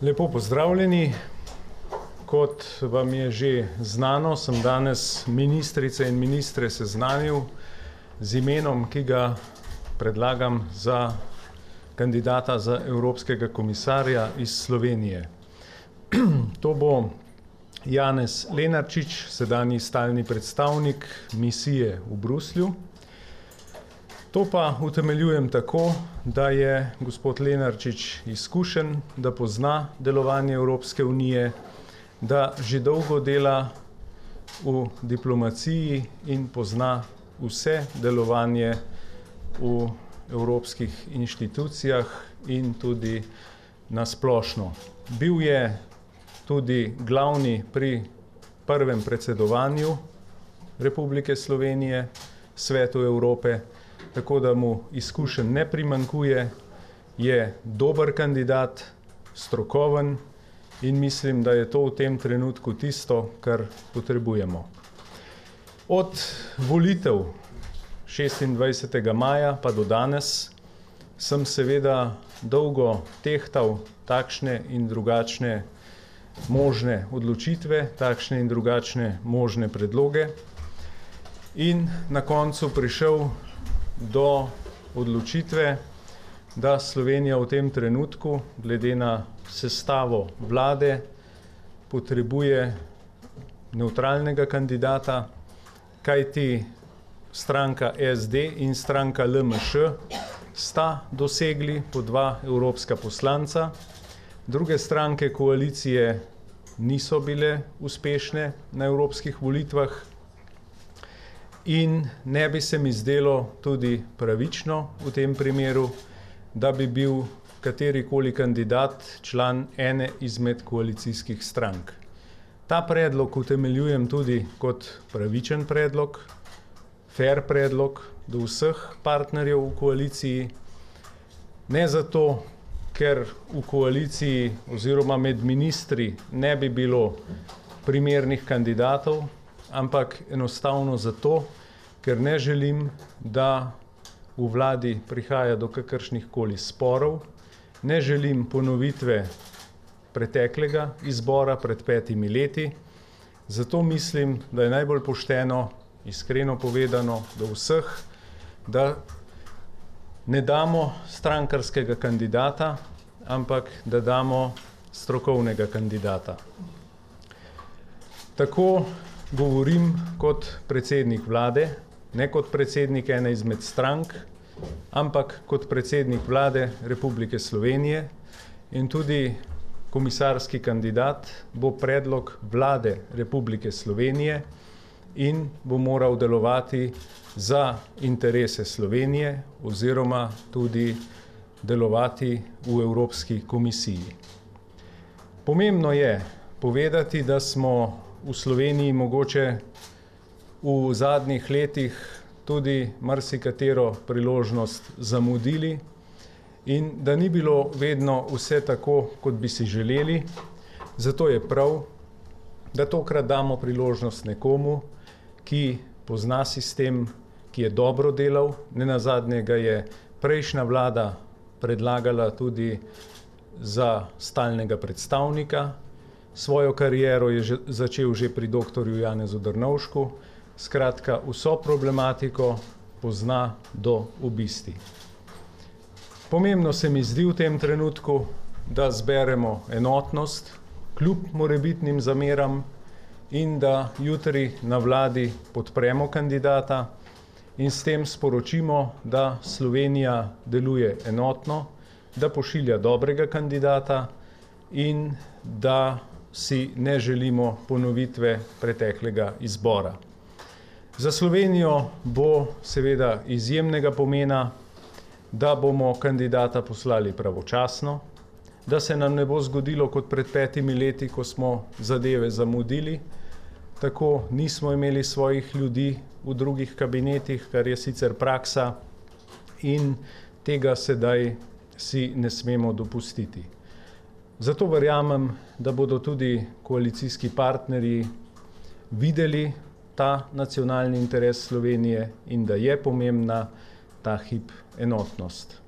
Lepo pozdravljeni. Kot vam je že znano, sem danes ministrice in ministre seznanil z imenom, ki ga predlagam za kandidata za evropskega komisarja iz Slovenije. To bo Janez Lenarčič, sedanji stalni predstavnik misije v Bruslju. To pa utemeljujem tako, da je gospod Lenarčič izkušen, da pozna delovanje Evropske unije, da že dolgo dela v diplomaciji in pozna vse delovanje v evropskih inštitucijah in tudi na splošno. Bil je tudi glavni pri prvem predsedovanju Republike Slovenije Svetu Evrope, tako da mu izkušenj ne primanjkuje, je dober kandidat, strokoven in mislim, da je to v tem trenutku tisto, kar potrebujemo. Od volitev 26. maja pa do danes sem seveda dolgo tehtal takšne in drugačne možne odločitve, takšne in drugačne možne predloge in na koncu prišel do odločitve, da Slovenija v tem trenutku, glede na sestavo vlade, potrebuje nevtralnega kandidata, kajti stranka SD in stranka LMŠ sta dosegli po 2 evropska poslanca, druge stranke koalicije niso bile uspešne na evropskih volitvah in ne bi se mi zdelo tudi pravično v tem primeru, da bi bil katerikoli kandidat član ene izmed koalicijskih strank. Ta predlog utemeljujem tudi kot pravičen predlog, fair predlog do vseh partnerjev v koaliciji, ne zato, ker v koaliciji oziroma med ministri ne bi bilo primernih kandidatov, ampak enostavno zato, ker ne želim, da v vladi prihaja do kakršnihkoli sporov, ne želim ponovitve preteklega izbora pred 5 leti, zato mislim, da je najbolj pošteno, iskreno povedano do vseh, da ne damo strankarskega kandidata, ampak da damo strokovnega kandidata. Tako govorim kot predsednik vlade, ne kot predsednik ene izmed strank, ampak kot predsednik vlade Republike Slovenije in tudi komisarski kandidat bo predlog vlade Republike Slovenije in bo moral delovati za interese Slovenije oziroma tudi delovati v Evropski komisiji. Pomembno je povedati, da smo v Sloveniji mogoče v zadnjih letih tudi marsikatero priložnost zamudili in da ni bilo vedno vse tako, kot bi si želeli. Zato je prav, da tokrat damo priložnost nekomu, ki pozna sistem, ki je dobro delal, nenazadnje ga je prejšnja vlada predlagala tudi za stalnega predstavnika. Svojo kariero je začel že pri doktorju Janezu Drnovšku, skratka vso problematiko pozna do obisti. Pomembno se mi zdi v tem trenutku, da zberemo enotnost kljub morebitnim zameram in da jutri na vladi podpremo kandidata in s tem sporočimo, da Slovenija deluje enotno, da pošilja dobrega kandidata in da si ne želimo ponovitve preteklega izbora. Za Slovenijo bo seveda izjemnega pomena, da bomo kandidata poslali pravočasno, da se nam ne bo zgodilo kot pred 5 leti, ko smo zadeve zamudili, tako nismo imeli svojih ljudi v drugih kabinetih, kar je sicer praksa in tega sedaj si ne smemo dopustiti. Zato verjamem, da bodo tudi koalicijski partnerji videli ta nacionalni interes Slovenije in da je pomembna ta hip enotnost.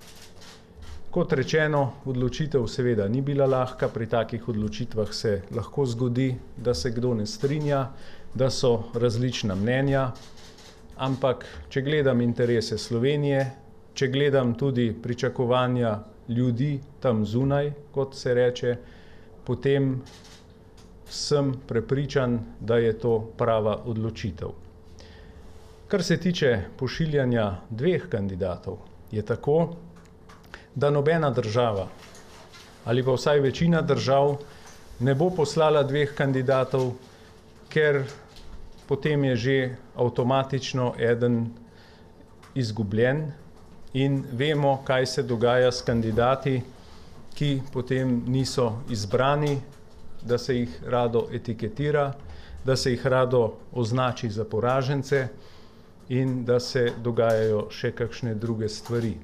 Kot rečeno, odločitev seveda ni bila lahka, pri takih odločitvah se lahko zgodi, da se kdo ne strinja, da so različna mnenja, ampak če gledam interese Slovenije, če gledam tudi pričakovanja ljudi tam zunaj, kot se reče, potem sem prepričan, da je to prava odločitev. Kar se tiče pošiljanja dveh kandidatov, je tako, da nobena država ali pa vsaj večina držav ne bo poslala dveh kandidatov, ker potem je že avtomatično eden izgubljen in vemo, kaj se dogaja s kandidati, ki potem niso izbrani, da se jih rado etiketira, da se jih rado označi za poražence in da se dogajajo še kakšne druge stvari.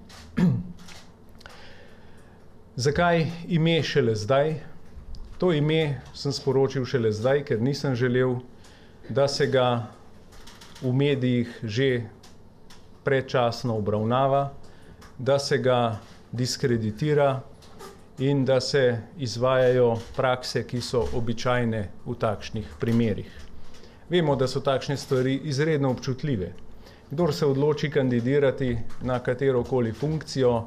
Zakaj ime šele zdaj? To ime sem sporočil šele zdaj, ker nisem želel, da se ga v medijih že predčasno obravnava, da se ga diskreditira in da se izvajajo prakse, ki so običajne v takšnih primerih. Vemo, da so takšne stvari izredno občutljive. Kdor se odloči kandidirati na katerokoli funkcijo,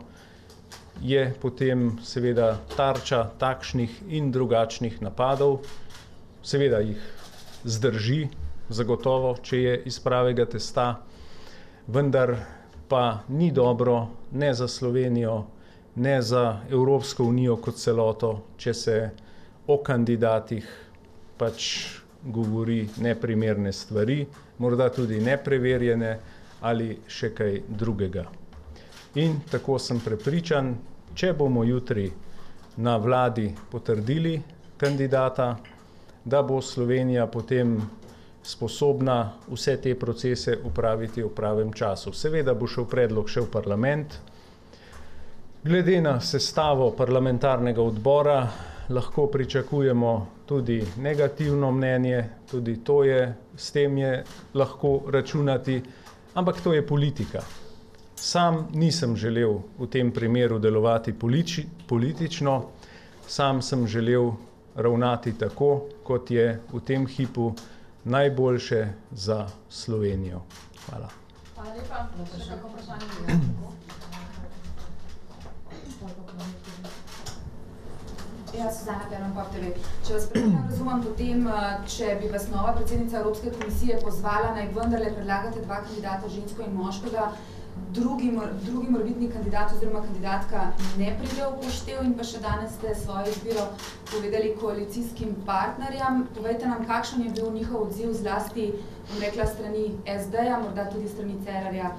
je potem seveda tarča takšnih in drugačnih napadov. Seveda jih zdrži, zagotovo, če je iz pravega testa, vendar pa ni dobro ne za Slovenijo, ne za Evropsko unijo kot celoto, če se o kandidatih pač govori neprimerne stvari, morda tudi nepreverjene ali še kaj drugega. In tako sem prepričan, če bomo jutri na vladi potrdili kandidata, da bo Slovenija potem sposobna vse te procese upraviti v pravem času. Seveda bo šel predlog še v parlament. Glede na sestavo parlamentarnega odbora lahko pričakujemo tudi negativno mnenje, tudi to je, s tem je lahko računati, ampak to je politika. Sam nisem želel v tem primeru delovati politično, sam sem želel ravnati tako, kot je v tem hipu najboljše za Slovenijo. Hvala. Hvala lepa. Še kako vprašanje? Ja, Suzana Perman-Poptele. Če vas pravilno razumem, potem, če bi vas nova predsednica Evropske komisije pozvala, naj vendarle predlagate dva kandidata, žensko in moškega, drugi morebitni kandidat oziroma kandidatka ne pride v poštev in pa še danes ste svojo izbiro povedali koalicijskim partnerjem. Povejte nam, kakšen je bil njihov odziv zlasti, bom rekla, strani SD-ja, morda tudi strani Cerarja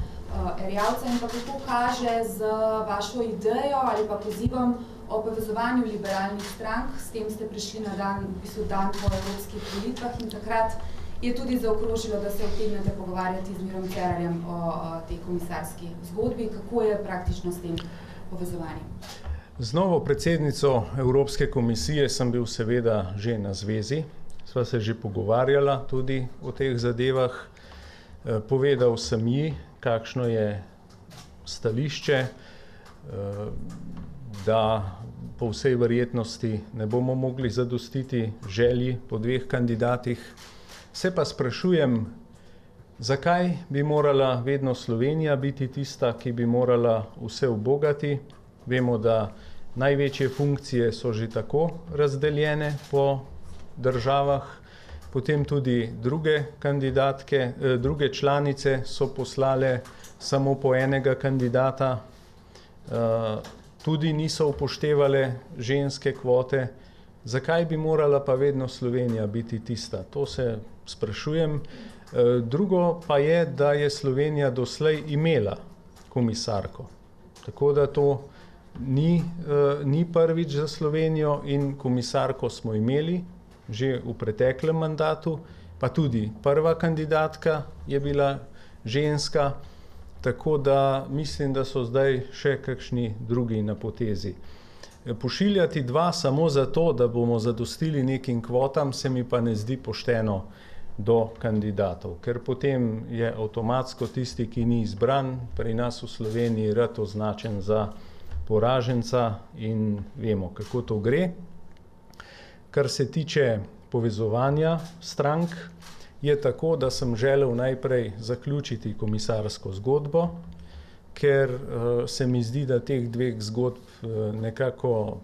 Erjavca in pa kako kaže z vašo idejo ali pa pozivom o povezovanju liberalnih strank. S tem ste prišli na dan, v bistvu dan po evropskih volitvah in takrat je tudi zaokrožilo, da se utegnete pogovarjati z Mirom Cerarjem o tej komisarski zgodbi. Kako je praktično s tem povezovanjem? Z novo predsednico Evropske komisije sem bil seveda že na zvezi. Sva se že pogovarjala tudi o teh zadevah. Povedal sem ji, kakšno je stališče, da po vsej verjetnosti ne bomo mogli zadostiti želji po dveh kandidatih. Se pa sprašujem, zakaj bi morala vedno Slovenija biti tista, ki bi morala vse ubogati. Vemo, da največje funkcije so že tako razdeljene po državah, potem tudi druge kandidatke, druge članice so poslale samo po enega kandidata, tudi niso upoštevale ženske kvote. Zakaj bi morala pa vedno Slovenija biti tista? To se sprašujem. Drugo pa je, da je Slovenija doslej imela komisarko. Tako da to ni prvič za Slovenijo in komisarko smo imeli že v preteklem mandatu, pa tudi prva kandidatka je bila ženska, tako da mislim, da so zdaj še kakšni drugi na potezi. Pošiljati dva samo zato, da bomo zadostili nekim kvotam, se mi pa ne zdi pošteno do kandidatov, ker potem je avtomatsko tisti, ki ni izbran, pri nas v Sloveniji rad označen za poraženca in vemo, kako to gre. Kar se tiče povezovanja strank, je tako, da sem želel najprej zaključiti komisarsko zgodbo, ker se mi zdi, da teh dveh zgodb nekako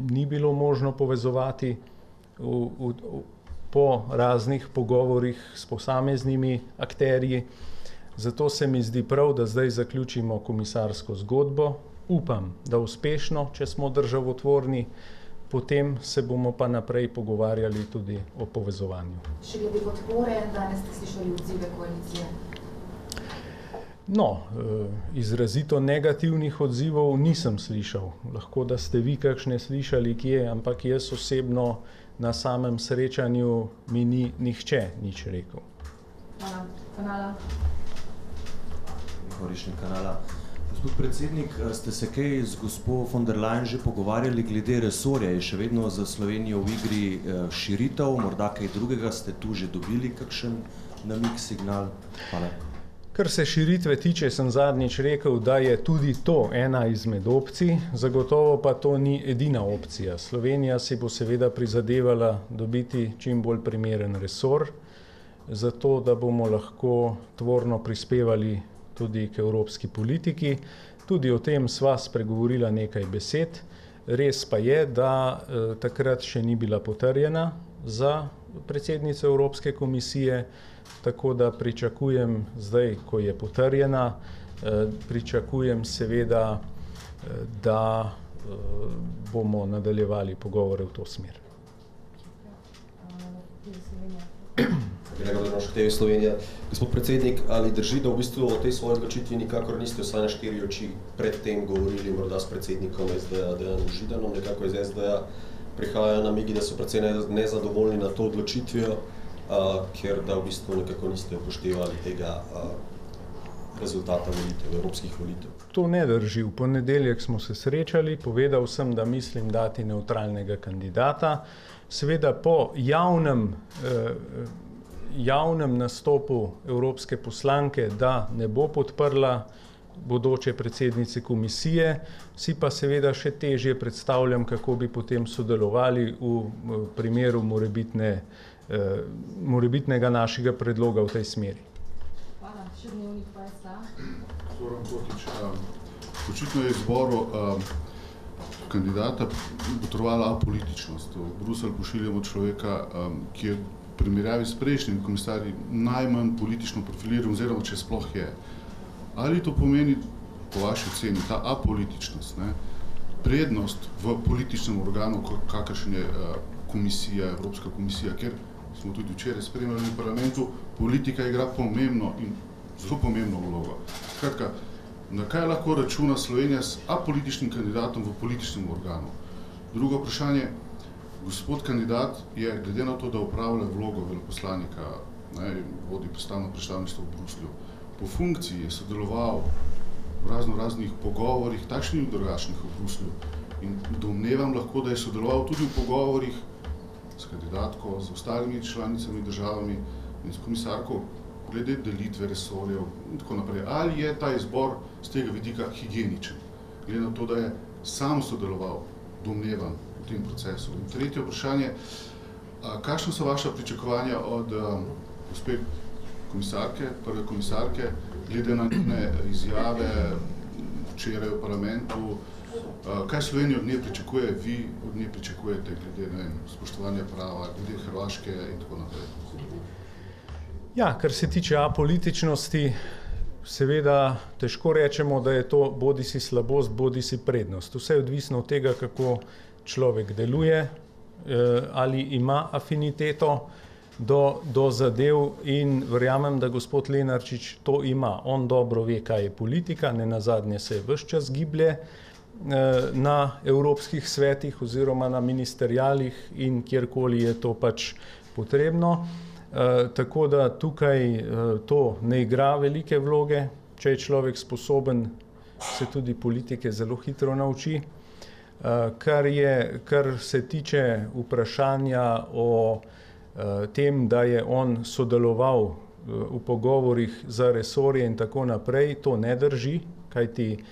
ni bilo možno povezovati po raznih pogovorih s posameznimi akterji. Zato se mi zdi prav, da zdaj zaključimo komisarsko zgodbo. Upam, da uspešno, če smo državotvorni, potem se bomo pa naprej pogovarjali tudi o povezovanju. Še glede podpore, danes ste slišali odzive koalicije? No, izrazito negativnih odzivov nisem slišal. Lahko, da ste vi kakšne slišali kje, ampak jaz osebno na samem srečanju mi ni nihče nič rekel. Hvala. Kanala. Horišnik Kanala. Gospod predsednik, ste se kaj z gospo von der Leyen že pogovarjali glede resorja? Je še vedno za Slovenijo v igri širitev, morda kaj drugega? Ste tu že dobili kakšen namig, signal? Hvala. Kar se širitve tiče, sem zadnjič rekel, da je tudi to ena izmed opcij, zagotovo pa to ni edina opcija. Slovenija si bo seveda prizadevala dobiti čim bolj primeren resor, zato da bomo lahko tvorno prispevali tudi k evropski politiki. Tudi o tem sva spregovorila nekaj besed. Res pa je, da takrat še ni bila potrjena za predsednico Evropske komisije, tako da pričakujem zdaj, ko je potrjena, pričakujem seveda, da bomo nadaljevali pogovore v to smer. Slovenija. Gospod predsednik, ali drži, da v bistvu o tej svoji odločitvi nikakor niste vsaj na 4 oči predtem govorili morda s predsednikom SDA Dejanom Židanom, nekako iz SDA prihajajo namigi, da so precej nezadovoljni na to odločitvijo, ker da v bistvu nekako niste upoštevali tega rezultata volitev, evropskih volitev. To ne drži. V ponedeljek smo se srečali, povedal sem, da mislim dati nevtralnega kandidata. Seveda po javnem nastopu evropske poslanke, da ne bo podprla bodoče predsednice komisije, si pa seveda še težje predstavljam, kako bi potem sodelovali v primeru morebitnega našega predloga v tej smeri. Hvala. Še dnevnik pa je sta. Zoran Kotič, očitno je izboru kandidata potrebovala apolitičnost. V Bruselj pošiljamo človeka, ki je v primerjavi s prejšnjimi komisarji najmanj politično profiliran, oziroma če sploh je. Ali to pomeni, po vaši oceni, ta apolitičnost, prednost v političnem organu, kakršen je komisija, Evropska komisija, ker smo tudi včeraj spremljali v parlamentu, politika igra pomembno in zelo pomembno vlogo. Skratka, na kaj lahko računa Slovenija s apolitičnim kandidatom v političnem organu? Drugo vprašanje, gospod kandidat je, glede na to, da upravlja vlogo veleposlanika, vodi stalno predstavništvo v Bruslju, po funkciji je sodeloval v raznih pogovorih, takšnih in drugačnih v Bruslju. In domnevam lahko, da je sodeloval tudi v pogovorih s kandidatko, z ostalimi članicami, državami in s komisarko glede delitve resorjev in tako naprej. Ali je ta izbor z tega vidika higieničen? Glede na to, da je sam sodeloval, domnevam, v tem procesu. In tretje vprašanje, kakšna so vaša pričakovanja od gospe komisarke, prve komisarke, glede na njene izjave včeraj v parlamentu, kaj Slovenija od nje pričakuje, vi od nje pričakujete glede spoštovanja prava, glede Hrvaške in tako naprej? Ja, kar se tiče apolitičnosti, seveda težko rečemo, da je to bodisi slabost, bodisi prednost. Vse je odvisno od tega, kako človek deluje, ali ima afiniteto do zadev in verjamem, da gospod Lenarčič to ima. On dobro ve, kaj je politika, nenazadnje se ves čas giblje na evropskih svetih oziroma na ministerialih in kjerkoli je to pač potrebno. Tako da tukaj to ne igra velike vloge. Če je človek sposoben, se tudi politike zelo hitro nauči. Kar se tiče vprašanja o tem, da je on sodeloval v pogovorih za resorje in tako naprej, to ne drži, kajti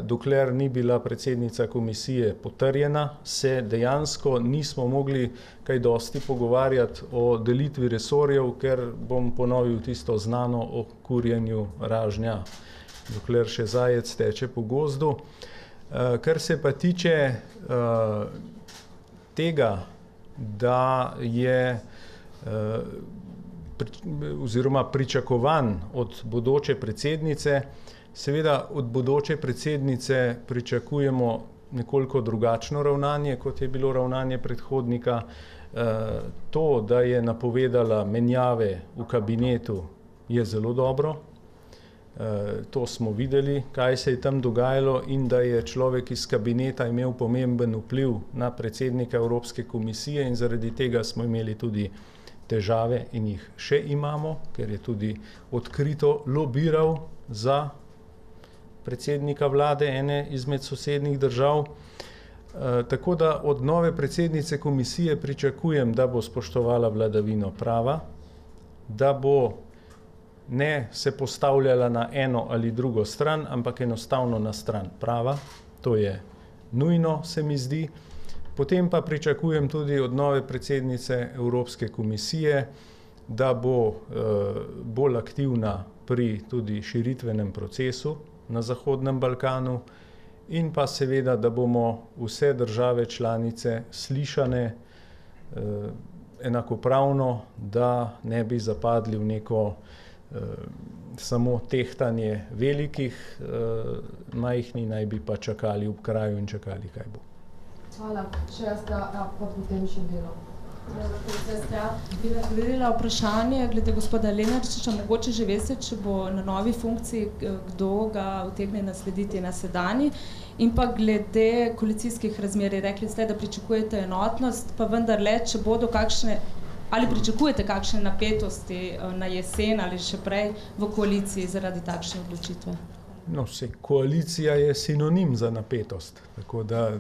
dokler ni bila predsednica komisije potrjena, se dejansko nismo mogli kaj dosti pogovarjati o delitvi resorjev, ker bom ponovil tisto znano o kurjenju ražnja, dokler še zajec teče po gozdu. Kar se pa tiče tega, da je oziroma pričakovan od bodoče predsednice, seveda od bodoče predsednice pričakujemo nekoliko drugačno ravnanje, kot je bilo ravnanje predhodnika. To, da je napovedala menjave v kabinetu, je zelo dobro. To smo videli, kaj se je tam dogajalo, in da je človek iz kabineta imel pomemben vpliv na predsednika Evropske komisije in zaradi tega smo imeli tudi težave in jih še imamo, ker je tudi odkrito lobiral za predsednika vlade ene izmed sosednjih držav. Tako da od nove predsednice komisije pričakujem, da bo spoštovala vladavino prava, da bo ne se postavljala na eno ali drugo stran, ampak enostavno na stran prava. To je nujno, se mi zdi. Potem pa pričakujem tudi od nove predsednice Evropske komisije, da bo bolj aktivna pri tudi širitvenem procesu na Zahodnem Balkanu in pa seveda, da bomo vse države članice slišane enakopravno, da ne bi zapadli v neko samo tehtanje velikih, majhni naj bi pa čakali v kraju in čakali, kaj bo. Hvala. Še jaz, pa potem še delo. Bi razgledala vprašanje glede gospoda Lenarčiča, mogoče že veste, če bo na novi funkciji, kdo ga utegne naslediti na sedanji, in pa glede koalicijskih razmerij. Rekli ste, da pričakujete enotnost, pa vendarle, če bodo kakšne, ali pričakujete kakšne napetosti na jesen ali še prej v koaliciji zaradi takšne odločitve? No, koalicija je sinonim za napetost, tako da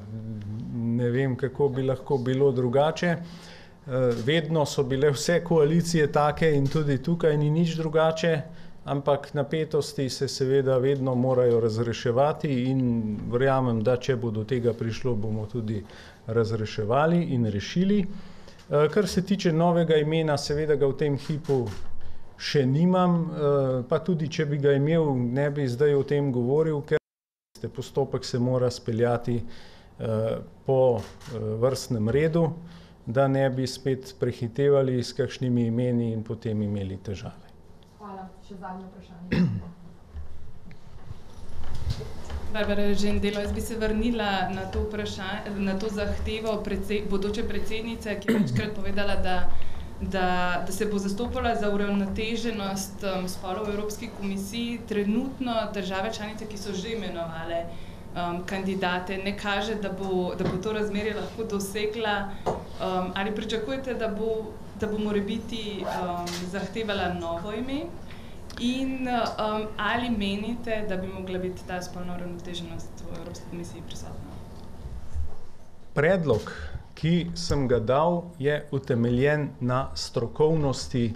ne vem, kako bi lahko bilo drugače. Vedno so bile vse koalicije take in tudi tukaj ni nič drugače, ampak napetosti se seveda vedno morajo razreševati in verjamem, da če bo do tega prišlo, bomo tudi razreševali in rešili. Kar se tiče novega imena, seveda ga v tem hipu še nimam, pa tudi če bi ga imel, ne bi zdaj o tem govoril, ker postopek se mora speljati po vrstnem redu, da ne bi spet prehitevali s kakšnimi imeni in potem imeli težave. Hvala. Še zadnje vprašanje. Barbara Žendelo, jaz bi se vrnila na to zahtevo bodoče predsednice, ki je večkrat povedala, da se bo zastopala za uravnoteženost spolov v Evropski komisiji. Trenutno države članice, ki so že imenovale kandidate, ne kaže, da bo to razmerje lahko dosegla. Ali pričakujete, da bo morebiti zahtevala novo ime? In ali menite, da bi mogla biti ta spolna uravnoteženost v Evropski komisiji prisotna? Predlog, ki sem ga dal, je utemeljen na strokovnosti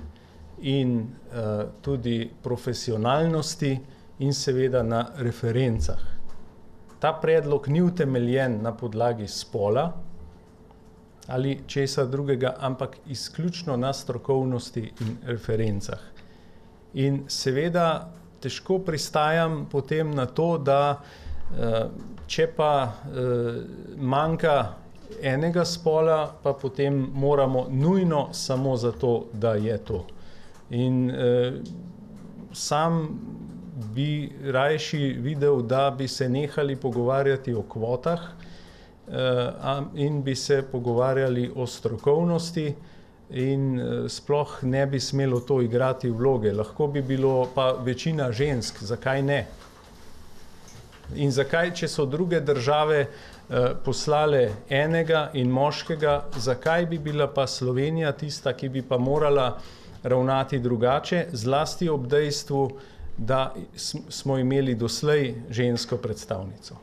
in tudi profesionalnosti in seveda na referencah. Ta predlog ni utemeljen na podlagi spola ali česa drugega, ampak izključno na strokovnosti in referencah. In seveda težko pristajam potem na to, da če pa manjka enega spola, pa potem moramo nujno samo zato, da je to. In sam bi rajši videl, da bi se nehali pogovarjati o kvotah in bi se pogovarjali o strokovnosti in sploh ne bi smelo to igrati vloge. Lahko bi bilo pa večina žensk, zakaj ne? In zakaj, če so druge države poslale enega in moškega, zakaj bi bila pa Slovenija tista, ki bi pa morala ravnati drugače, zlasti ob dejstvu, da smo imeli doslej žensko predstavnico.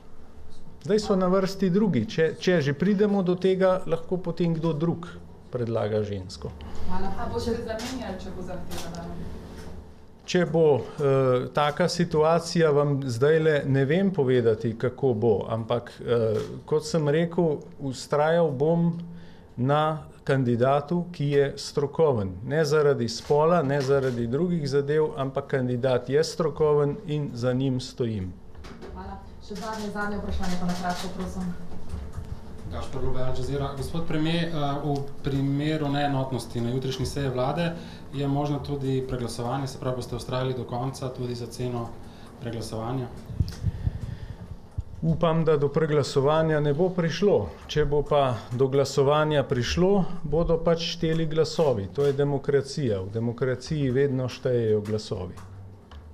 Zdaj so na vrsti drugi. Če že pridemo do tega, lahko potem kdo drug predlaga žensko. Hvala. A bo še zamenjali, če bo zahtevala? Če bo taka situacija, vam zdajle ne vem povedati, kako bo, ampak kot sem rekel, vztrajal bom na kandidatu, ki je strokoven. Ne zaradi spola, ne zaradi drugih zadev, ampak kandidat je strokoven in za njim stojim. Hvala. Še zadnje vprašanje, pa na kratko, prosim. Gašper Lube, Al Jazeera. Gospod premier, v primeru neenotnosti na jutrišnji seji vlade je možno tudi preglasovanje, se pravi, boste vztrajali do konca tudi za ceno preglasovanja? Upam, da do preglasovanja ne bo prišlo. Če bo pa do glasovanja prišlo, bodo pač šteli glasovi. To je demokracija. V demokraciji vedno štejejo glasovi.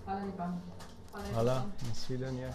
Hvala lepa. Hvala, nasvidenje.